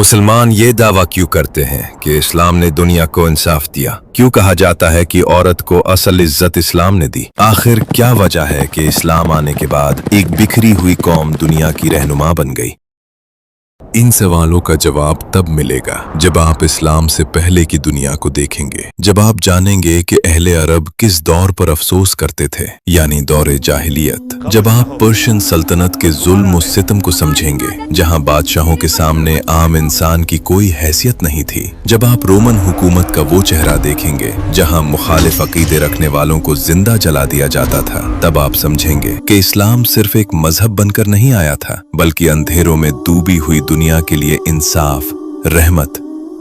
मुसलमान ये दावा क्यों करते हैं कि इस्लाम ने दुनिया को इंसाफ दिया? क्यों कहा जाता है कि औरत को असल इज्जत इस्लाम ने दी? आखिर क्या वजह है कि इस्लाम आने के बाद एक बिखरी हुई कौम दुनिया की रहनुमा बन गई? इन सवालों का जवाब तब मिलेगा जब आप इस्लाम से पहले की दुनिया को देखेंगे, जब आप जानेंगे कि अहले अरब किस दौर पर अफसोस करते थे, यानी दौरे जाहिलियत। जब आप पर्शियन सल्तनत के जुल्म और सितम को समझेंगे, जहां बादशाहों के सामने आम इंसान की कोई हैसियत नहीं थी। जब आप रोमन हुकूमत का वो चेहरा देखेंगे जहां मुखालिफ अकीदे रखने वालों को जिंदा जला दिया जाता था, तब आप समझेंगे कि इस्लाम सिर्फ एक मजहब बनकर नहीं आया था, बल्कि अंधेरों में डूबी हुई दुनिया के लिए इंसाफ, रहमत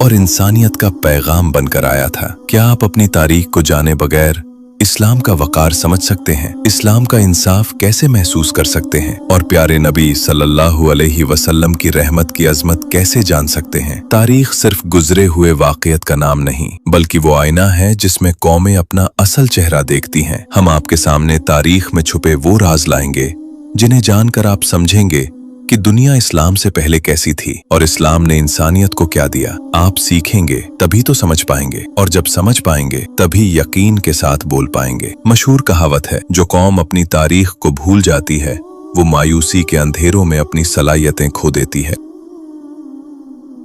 और इंसानियत का पैगाम बनकर आया था। क्या आप अपनी तारीख को जाने बगैर इस्लाम का वकार समझ सकते हैं? इस्लाम का इंसाफ कैसे महसूस कर सकते हैं? और प्यारे नबी सल्लल्लाहु अलैहि वसल्लम की रहमत की अजमत कैसे जान सकते हैं? तारीख सिर्फ गुजरे हुए वाक़ियत का नाम नहीं, बल्कि वो आईना है जिसमें कौमें अपना असल चेहरा देखती हैं। हम आपके सामने तारीख में छुपे वो राज लाएंगे जिन्हें जानकर आप समझेंगे कि दुनिया इस्लाम से पहले कैसी थी और इस्लाम ने इंसानियत को क्या दिया। आप सीखेंगे तभी तो समझ पाएंगे, और जब समझ पाएंगे तभी यकीन के साथ बोल पाएंगे। मशहूर कहावत है, जो कौम अपनी तारीख को भूल जाती है वो मायूसी के अंधेरों में अपनी सलाहियतें खो देती है।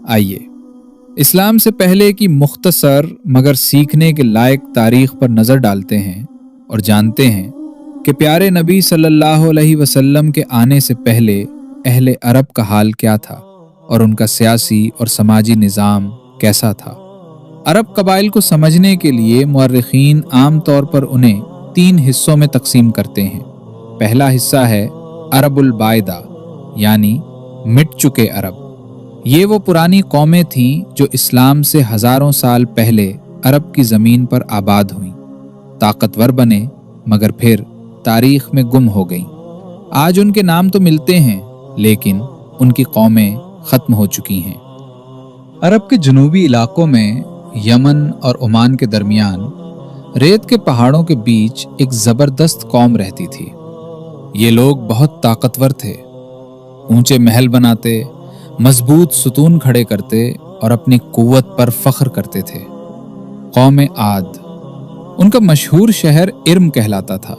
आइए इस्लाम से पहले की मुख्तसर मगर सीखने के लायक तारीख पर नजर डालते हैं और जानते हैं कि प्यारे नबी सल्लल्लाहु अलैहि वसल्लम के आने से पहले अहले अरब का हाल क्या था और उनका सियासी और समाजी निज़ाम कैसा था। अरब कबाइल को समझने के लिए मुअर्रिखीन आम तौर पर उन्हें 3 हिस्सों में तकसीम करते हैं। पहला हिस्सा है अरबुल बायदा, यानी मिट चुके अरब। ये वो पुरानी कौमें थीं जो इस्लाम से हज़ारों साल पहले अरब की ज़मीन पर आबाद हुईं, ताकतवर बने मगर फिर तारीख में गुम हो गईं। आज उनके नाम तो मिलते हैं, लेकिन उनकी कौमें ख़त्म हो चुकी हैं। अरब के जनूबी इलाकों में यमन और ओमान के दरमियान रेत के पहाड़ों के बीच एक ज़बरदस्त कौम रहती थी। ये लोग बहुत ताकतवर थे, ऊंचे महल बनाते, मजबूत सुतून खड़े करते और अपनी कुव्वत पर फख्र करते थे। कौम आद, उनका मशहूर शहर इर्म कहलाता था।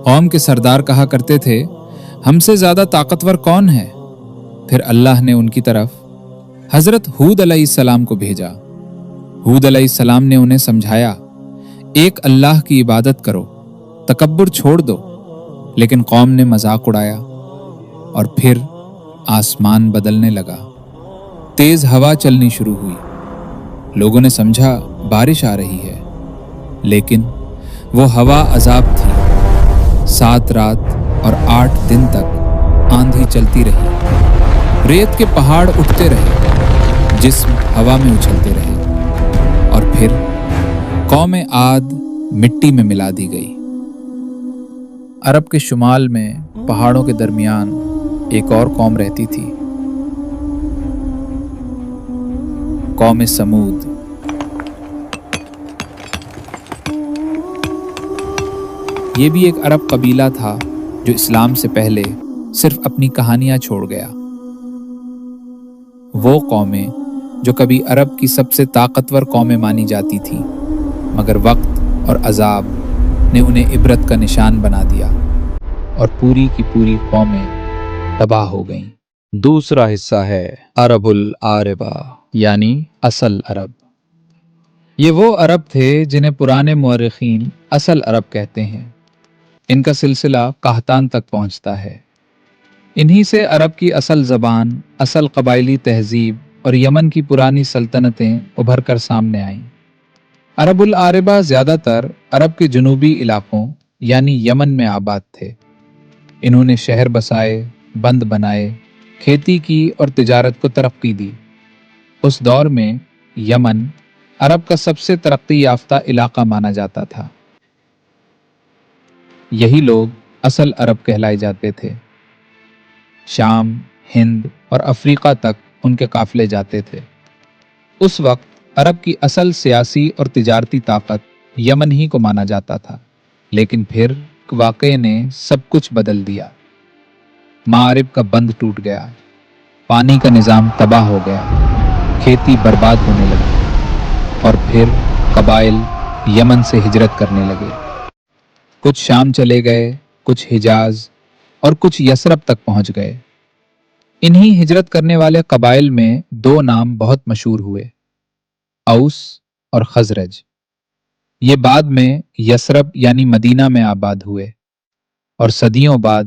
कौम के सरदार कहा करते थे, हमसे ज्यादा ताकतवर कौन है? फिर अल्लाह ने उनकी तरफ हजरत हूद अलैहिस्सलाम को भेजा। हूद अलैहिस्सलाम ने उन्हें समझाया, एक अल्लाह की इबादत करो, तकब्बुर छोड़ दो। लेकिन कौम ने मजाक उड़ाया और फिर आसमान बदलने लगा। तेज हवा चलनी शुरू हुई। लोगों ने समझा बारिश आ रही है, लेकिन वो हवा अजाब थी। 7 रात और 8 दिन तक आंधी चलती रही। रेत के पहाड़ उठते रहे, जिस्म हवा में उछलते रहे, और फिर कौम आद मिट्टी में मिला दी गई। अरब के शुमाल में पहाड़ों के दरमियान एक और कौम रहती थी, कौम समूद। ये भी एक अरब कबीला था जो इस्लाम से पहले सिर्फ अपनी कहानियां छोड़ गया। वो कौमें जो कभी अरब की सबसे ताकतवर कौमें मानी जाती थीं, मगर वक्त और अजाब ने उन्हें इबरत का निशान बना दिया और पूरी की पूरी कौमें तबाह हो गईं। दूसरा हिस्सा है अरबुल आरबा, यानी असल अरब। ये वो अरब थे जिन्हें पुराने मुअर्रिखीन असल अरब कहते हैं। इनका सिलसिला काहतान तक पहुंचता है। इन्हीं से अरब की असल ज़बान, असल कबायली तहजीब और यमन की पुरानी सल्तनतें उभर कर सामने आईं। अरबुल आरबा ज़्यादातर अरब के जनूबी इलाकों यानी यमन में आबाद थे। इन्होंने शहर बसाए, बंद बनाए, खेती की और तिजारत को तरक्की दी। उस दौर में यमन अरब का सबसे तरक्की याफ्ता इलाका माना जाता था। यही लोग असल अरब कहलाए जाते थे। शाम, हिंद और अफ्रीका तक उनके काफिले जाते थे। उस वक्त अरब की असल सियासी और तिजारती ताकत यमन ही को माना जाता था, लेकिन फिर वाक़े ने सब कुछ बदल दिया। मारिब का बंद टूट गया, पानी का निज़ाम तबाह हो गया کھیتی برباد ہونے لگی اور پھر قبائل یمن سے ہجرت کرنے لگے۔ کچھ شام چلے گئے، کچھ حجاز اور کچھ یثرب تک پہنچ گئے۔ انہی ہجرت کرنے والے قبائل میں دو نام بہت مشہور ہوئے، اوس اور خزرج۔ یہ بعد میں یثرب یعنی مدینہ میں آباد ہوئے اور صدیوں بعد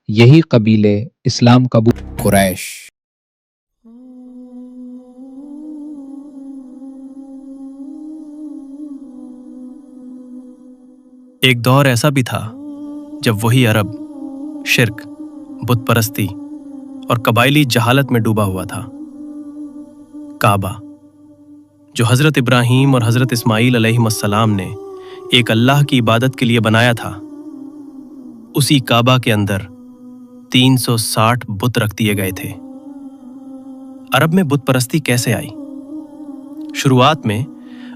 یہی قبیلے اسلام قبول قریش۔ ایک دور ایسا بھی تھا جب وہی عرب شرک، بت پرستی اور قبائلی جہالت میں ڈوبا ہوا تھا۔ کعبہ، جو حضرت ابراہیم اور حضرت اسماعیل علیہ السلام نے ایک اللہ کی عبادت کے لیے بنایا تھا، اسی کعبہ کے اندر 360 بت رکھ دیے گئے تھے۔ عرب میں بت پرستی کیسے آئی؟ شروعات میں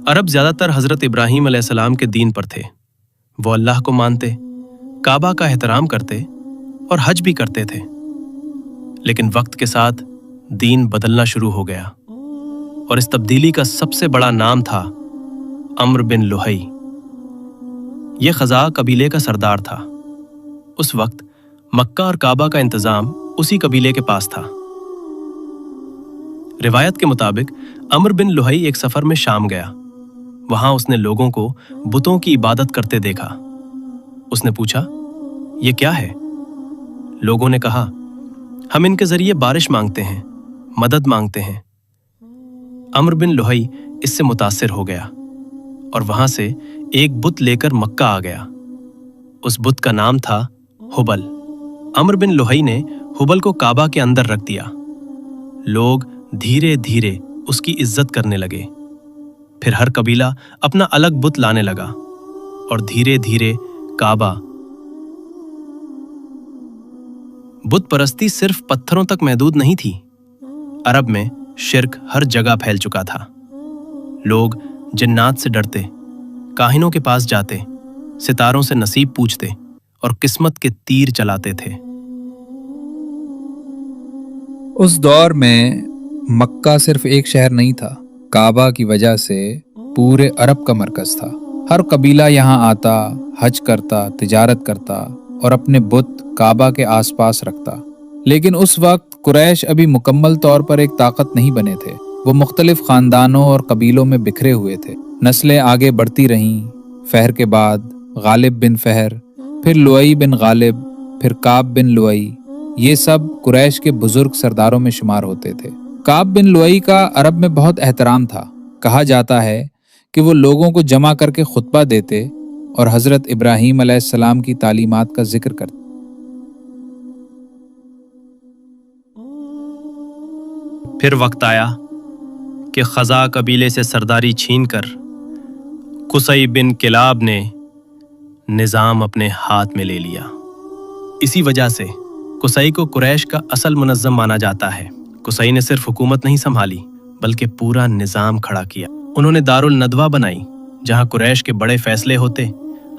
عرب زیادہ تر حضرت ابراہیم علیہ السلام کے دین پر تھے۔ وہ اللہ کو مانتے، کعبہ کا احترام کرتے اور حج بھی کرتے تھے۔ لیکن وقت کے ساتھ دین بدلنا شروع ہو گیا، اور اس تبدیلی کا سب سے بڑا نام تھا عمرو بن لوہی۔ یہ خزاع قبیلے کا سردار تھا۔ اس وقت مکہ اور کعبہ کا انتظام اسی قبیلے کے پاس تھا۔ روایت کے مطابق عمرو بن لوہی ایک سفر میں شام گیا۔ وہاں اس نے لوگوں کو بتوں کی عبادت کرتے دیکھا۔ اس نے پوچھا، یہ کیا ہے؟ لوگوں نے کہا، ہم ان کے ذریعے بارش مانگتے ہیں، مدد مانگتے ہیں۔ عمرو بن لوہی اس سے متاثر ہو گیا اور وہاں سے ایک بت لے کر مکہ آ گیا۔ اس بت کا نام تھا ہبل۔ عمرو بن لوہی نے ہبل کو کعبہ کے اندر رکھ دیا۔ لوگ دھیرے دھیرے اس کی عزت کرنے لگے۔ پھر ہر قبیلہ اپنا الگ بت لانے لگا اور دھیرے دھیرے کعبہ۔ بت پرستی صرف پتھروں تک محدود نہیں تھی۔ عرب میں شرک ہر جگہ پھیل چکا تھا۔ لوگ جنات سے ڈرتے، کاہنوں کے پاس جاتے، ستاروں سے نصیب پوچھتے اور قسمت کے تیر چلاتے تھے۔ اس دور میں مکہ صرف ایک شہر نہیں تھا، کعبہ کی وجہ سے پورے عرب کا مرکز تھا۔ ہر قبیلہ یہاں آتا، حج کرتا، تجارت کرتا اور اپنے بت کعبہ کے آس پاس رکھتا۔ لیکن اس وقت قریش ابھی مکمل طور پر ایک طاقت نہیں بنے تھے۔ وہ مختلف خاندانوں اور قبیلوں میں بکھرے ہوئے تھے۔ نسلیں آگے بڑھتی رہیں۔ فہر کے بعد غالب بن فہر، پھر لؤی بن غالب، پھر کعب بن لؤی، یہ سب قریش کے بزرگ سرداروں میں شمار ہوتے تھے۔ کعب بن لؤی کا عرب میں بہت احترام تھا۔ کہا جاتا ہے کہ وہ لوگوں کو جمع کر کے خطبہ دیتے اور حضرت ابراہیم علیہ السلام کی تعلیمات کا ذکر کرتے۔ پھر وقت آیا کہ خزاع قبیلے سے سرداری چھین کر قصی بن کلاب نے نظام اپنے ہاتھ میں لے لیا۔ اسی وجہ سے قصی کو قریش کا اصل منظم مانا جاتا ہے۔ قصی نے صرف حکومت نہیں سنبھالی بلکہ پورا نظام کھڑا کیا۔ انہوں نے دار الندوہ بنائی جہاں قریش کے بڑے فیصلے ہوتے،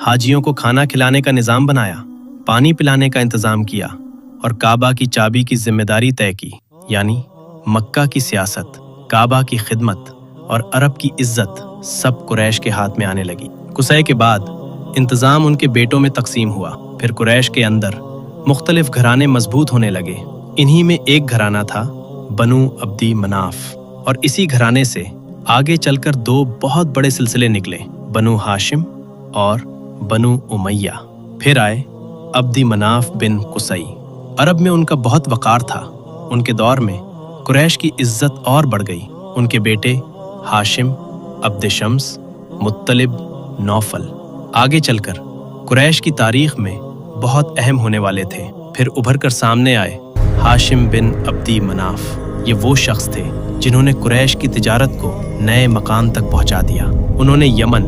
حاجیوں کو کھانا کھلانے کا نظام بنایا، پانی پلانے کا انتظام کیا اور کعبہ کی چابی کی ذمہ داری طے کی، یعنی مکہ کی سیاست، کعبہ کی خدمت اور عرب کی عزت سب قریش کے ہاتھ میں آنے لگی۔ قصی کے بعد انتظام ان کے بیٹوں میں تقسیم ہوا۔ پھر قریش کے اندر مختلف گھرانے مضبوط ہونے لگے۔ انہی میں ایک گھرانہ تھا بنو عبدی مناف، اور اسی گھرانے سے آگے چل کر دو بہت بڑے سلسلے نکلے، بنو ہاشم اور بنو امیہ۔ پھر آئے عبدی مناف بن قصی۔ عرب میں ان کا بہت وقار تھا۔ ان کے دور میں قریش کی عزت اور بڑھ گئی۔ ان کے بیٹے ہاشم، عبد شمس، مطلب، نوفل آگے چل کر قریش کی تاریخ میں بہت اہم ہونے والے تھے۔ پھر ابھر کر سامنے آئے ہاشم بن عبدی مناف۔ یہ وہ شخص تھے جنہوں نے قریش کی تجارت کو نئے مقام تک پہنچا دیا۔ انہوں نے یمن،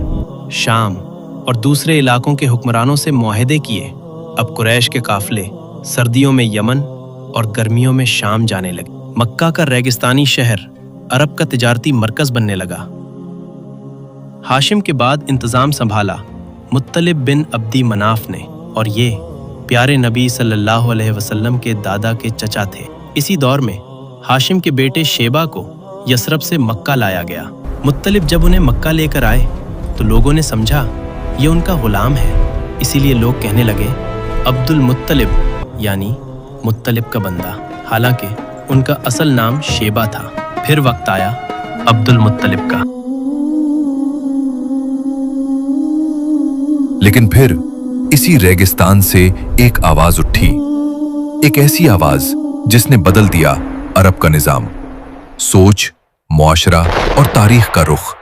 شام اور دوسرے علاقوں کے حکمرانوں سے معاہدے کیے۔ اب قریش کے قافلے سردیوں میں یمن اور گرمیوں میں شام جانے لگے۔ مکہ کا ریگستانی شہر عرب کا تجارتی مرکز بننے لگا۔ ہاشم کے بعد انتظام سنبھالا مطلب بن عبدی مناف نے، اور یہ پیارے نبی صلی اللہ علیہ وسلم کے دادا کے چچا تھے۔ اسی دور میں ہاشم کے بیٹے شیبہ کو यसरब से मक्का लाया गया। मुत्तलिब जब उन्हें मक्का लेकर आए तो लोगों ने समझा ये उनका गुलाम है, इसीलिए लोग कहने लगे अब्दुल मुत्तलिब यानी मुत्तलिब का बंदा, हालांकि उनका असल नाम शेबा था। फिर वक्त आया अब्दुल मुत्तलिब का। लेकिन फिर इसी रेगिस्तान से एक आवाज उठी, एक ऐसी आवाज जिसने बदल दिया अरब का निजाम, सोच, मुआशरा और तारीख का रुख।